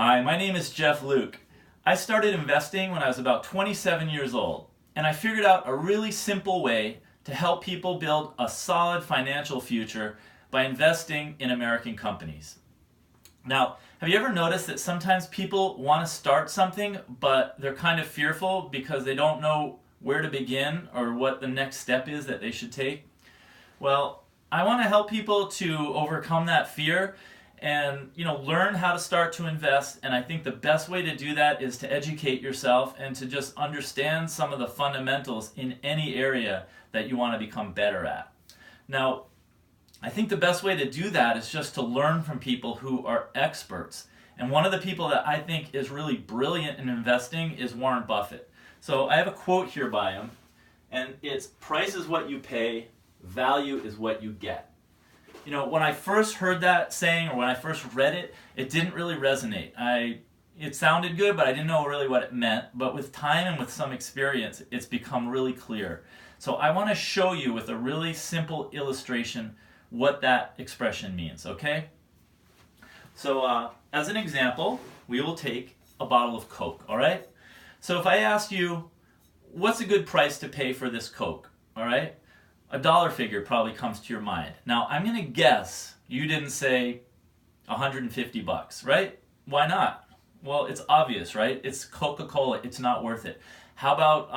Hi, my name is Jeff Luke. I started investing when I was about 27 years old, and I figured out a really simple way to help people build a solid financial future by investing in American companies. Now, have you ever noticed that sometimes people want to start something, but they're kind of fearful because they don't know where to begin or what the next step is that they should take? Well, I want to help people to overcome that fear and learn how to start to invest. And I think the best way to do that is to educate yourself and to just understand some of the fundamentals in any area that you want to become better at. Now, I think the best way to do that is just to learn from people who are experts. And one of the people that I think is really brilliant in investing is Warren Buffett. So I have a quote here by him, and it's, "Price is what you pay, value is what you get." When I first heard that saying, or when I first read it, it didn't really resonate. It sounded good, but I didn't know really what it meant. But with time and with some experience, it's become really clear. So I want to show you with a really simple illustration what that expression means, okay? So as an example, we will take a bottle of Coke, all right? So if I ask you, what's a good price to pay for this Coke, all right? A dollar figure probably comes to your mind. Now, I'm going to guess you didn't say $150, right? Why not? Well, it's obvious, right? It's Coca-Cola. It's not worth it. How about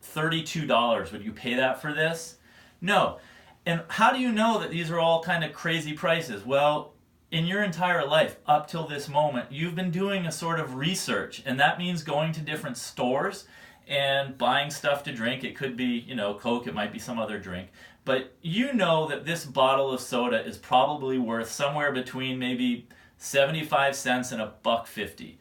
$32? Would you pay that for this? No. And how do you know that these are all kind of crazy prices? Well, in your entire life, up till this moment, you've been doing a sort of research, and that means going to different stores and buying stuff to drink. It could be, Coke, it might be some other drink. But you know that this bottle of soda is probably worth somewhere between maybe 75 cents and $1.50.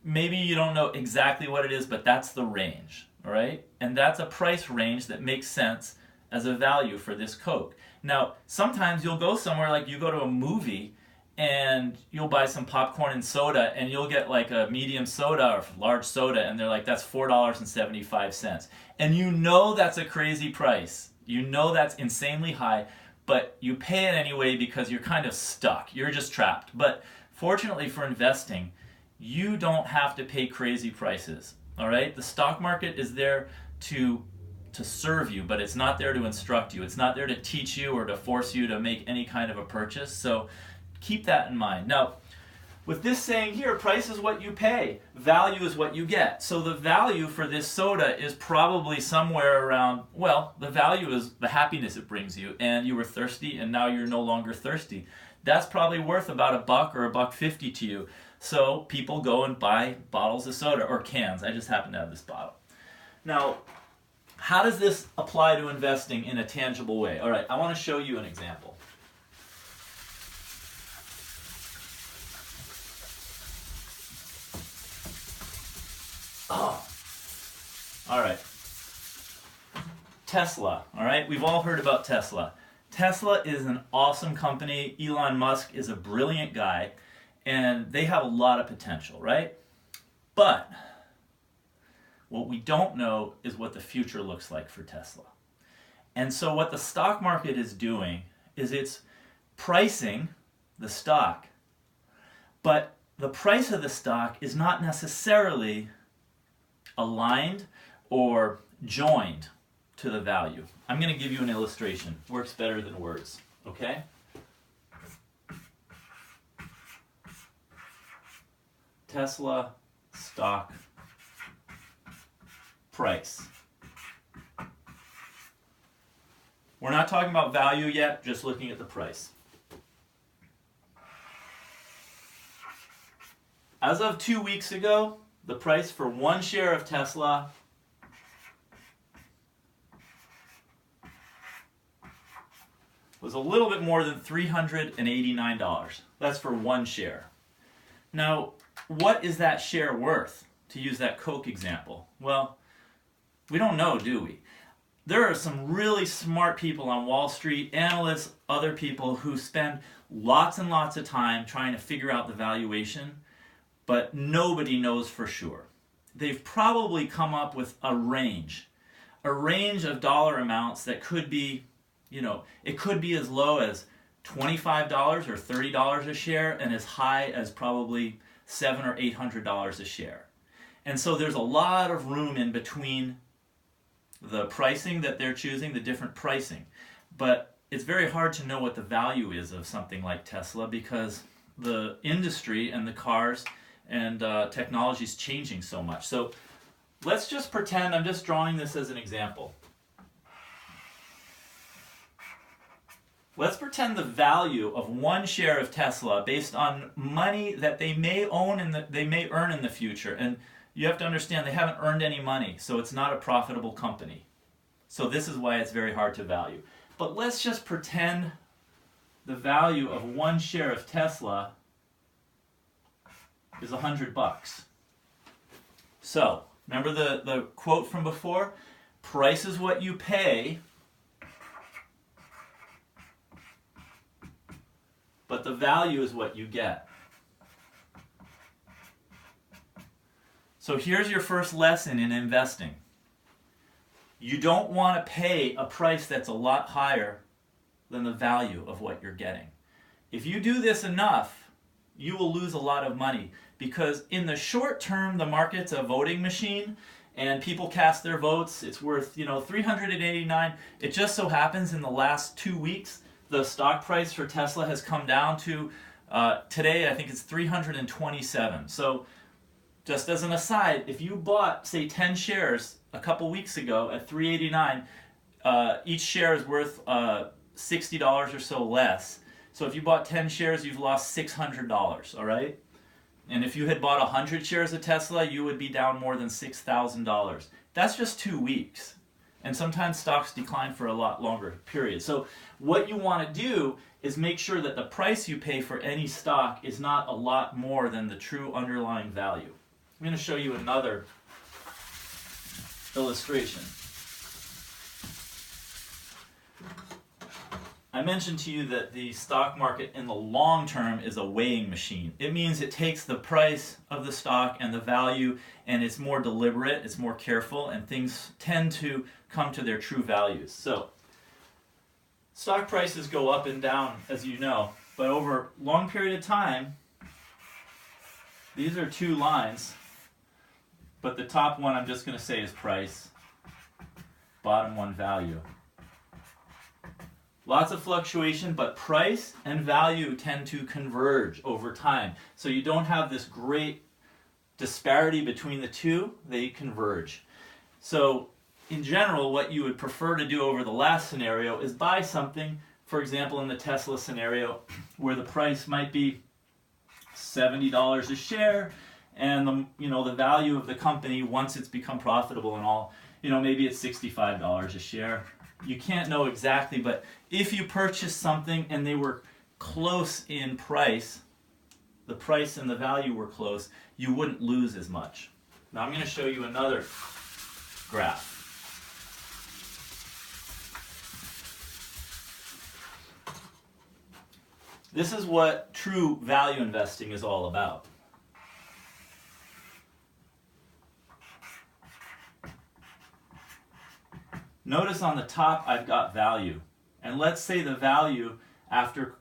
Maybe you don't know exactly what it is, but that's the range, all right? And that's a price range that makes sense as a value for this Coke. Now, sometimes you'll go somewhere, like you go to a movie and you'll buy some popcorn and soda, and you'll get like a medium soda or large soda, and they're like, that's $4.75. And you know that's a crazy price. You know that's insanely high, but you pay it anyway because you're kind of stuck. You're just trapped. But fortunately for investing, you don't have to pay crazy prices, all right? The stock market is there to serve you, but it's not there to instruct you. It's not there to teach you or to force you to make any kind of a purchase. So keep that in mind. Now, with this saying here, price is what you pay, value is what you get. So the value for this soda is probably somewhere around, well, the value is the happiness it brings you, and you were thirsty and now you're no longer thirsty. That's probably worth about $1 or $1.50 to you. So people go and buy bottles of soda, or cans. I just happen to have this bottle. Now, how does this apply to investing in a tangible way? All right, I want to show you an example. Oh, all right. Tesla, all right? We've all heard about Tesla. Tesla is an awesome company. Elon Musk is a brilliant guy, and they have a lot of potential, right? But what we don't know is what the future looks like for Tesla. And so what the stock market is doing is it's pricing the stock, but the price of the stock is not necessarily aligned or joined to the value. I'm going to give you an illustration. Works better than words, okay? Tesla stock price. We're not talking about value yet, just looking at the price. As of 2 weeks ago, the price for one share of Tesla was a little bit more than $389. That's for one share. Now, what is that share worth, to use that Coke example? Well, we don't know, do we? There are some really smart people on Wall Street, analysts, other people who spend lots and lots of time trying to figure out the valuation, but nobody knows for sure. They've probably come up with a range of dollar amounts that could be, it could be as low as $25 or $30 a share and as high as probably $700 or $800 a share. And so there's a lot of room in between the pricing that they're choosing, the different pricing. But it's very hard to know what the value is of something like Tesla because the industry and the cars and technology is changing so much. So let's just pretend, I'm just drawing this as an example. Let's pretend the value of one share of Tesla based on money that they may own and they may earn in the future. And you have to understand they haven't earned any money, so it's not a profitable company. So this is why it's very hard to value. But let's just pretend the value of one share of Tesla is $100. So, remember the quote from before? Price is what you pay, but the value is what you get. So here's your first lesson in investing. You don't want to pay a price that's a lot higher than the value of what you're getting. If you do this enough, you will lose a lot of money because in the short term, the market's a voting machine and people cast their votes. It's worth, $389. It just so happens in the last 2 weeks, the stock price for Tesla has come down to, today I think it's 327. So just as an aside, if you bought, say, 10 shares a couple weeks ago at $389, each share is worth $60 or so less. So if you bought 10 shares, you've lost $600, all right? And if you had bought 100 shares of Tesla, you would be down more than $6,000. That's just 2 weeks. And sometimes stocks decline for a lot longer period. So what you want to do is make sure that the price you pay for any stock is not a lot more than the true underlying value. I'm going to show you another illustration. I mentioned to you that the stock market in the long term is a weighing machine. It means it takes the price of the stock and the value and it's more deliberate, it's more careful, and things tend to come to their true values. So, stock prices go up and down, as you know, but over a long period of time, these are two lines, but the top one I'm just going to say is price, bottom one value. Lots of fluctuation, but price and value tend to converge over time. So you don't have this great disparity between the two, they converge. So in general, what you would prefer to do over the last scenario is buy something, for example, in the Tesla scenario, where the price might be $70 a share, and the value of the company once it's become profitable and all, maybe it's $65 a share. You can't know exactly, but if you purchased something and they were close in price, the price and the value were close, you wouldn't lose as much. Now I'm going to show you another graph. This is what true value investing is all about. Notice on the top I've got value. And let's say the value after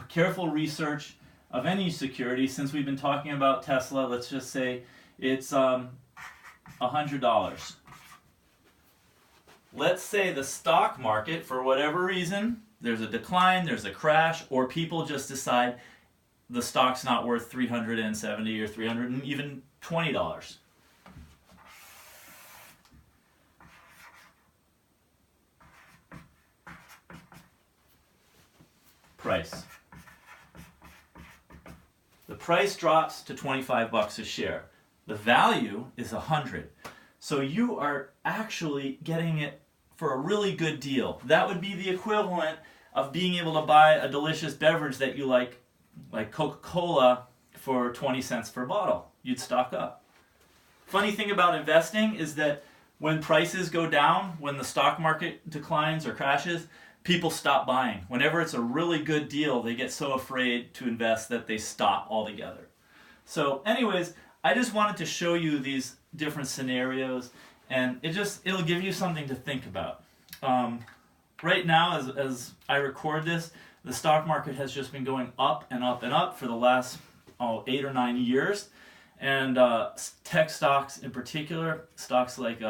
careful research of any security, since we've been talking about Tesla, let's just say it's $100. Let's say the stock market, for whatever reason, there's a decline, there's a crash, or people just decide the stock's not worth $370 or $300 and even $20. Price. The price drops to 25 bucks a share. The value is 100. So you are actually getting it for a really good deal. That would be the equivalent of being able to buy a delicious beverage that you like Coca-Cola, for 20 cents per bottle. You'd stock up. Funny thing about investing is that when prices go down, when the stock market declines or crashes, people stop buying. Whenever it's a really good deal, they get so afraid to invest that they stop altogether. So anyways, I just wanted to show you these different scenarios, and it'll give you something to think about. Right now, as I record this, the stock market has just been going up and up and up for the last 8 or 9 years. And tech stocks in particular, stocks like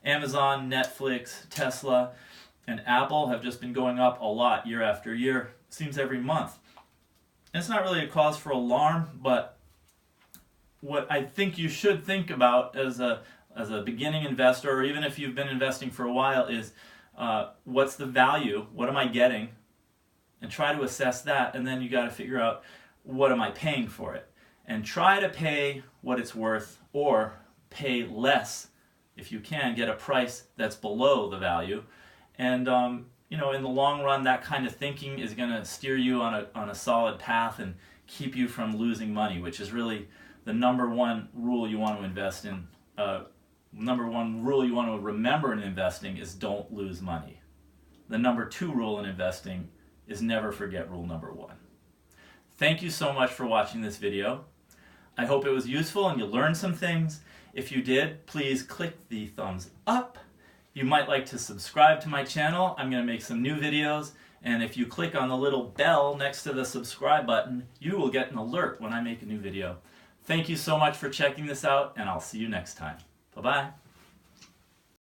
Amazon, Netflix, Tesla, and Apple have just been going up a lot year after year, seems every month. And it's not really a cause for alarm, but what I think you should think about as a beginning investor, or even if you've been investing for a while, is what's the value? What am I getting? And try to assess that, and then you got to figure out, what am I paying for it? And try to pay what it's worth, or pay less if you can, get a price that's below the value. And in the long run, that kind of thinking is going to steer you on a solid path and keep you from losing money, which is really the number one rule you want to invest in. Number one rule you want to remember in investing is don't lose money. The number 2 rule in investing is never forget rule number 1. Thank you so much for watching this video. I hope it was useful and you learned some things. If you did, please click the thumbs up. You might like to subscribe to my channel. I'm going to make some new videos, and if you click on the little bell next to the subscribe button, you will get an alert when I make a new video. Thank you so much for checking this out, and I'll see you next time. Bye-bye.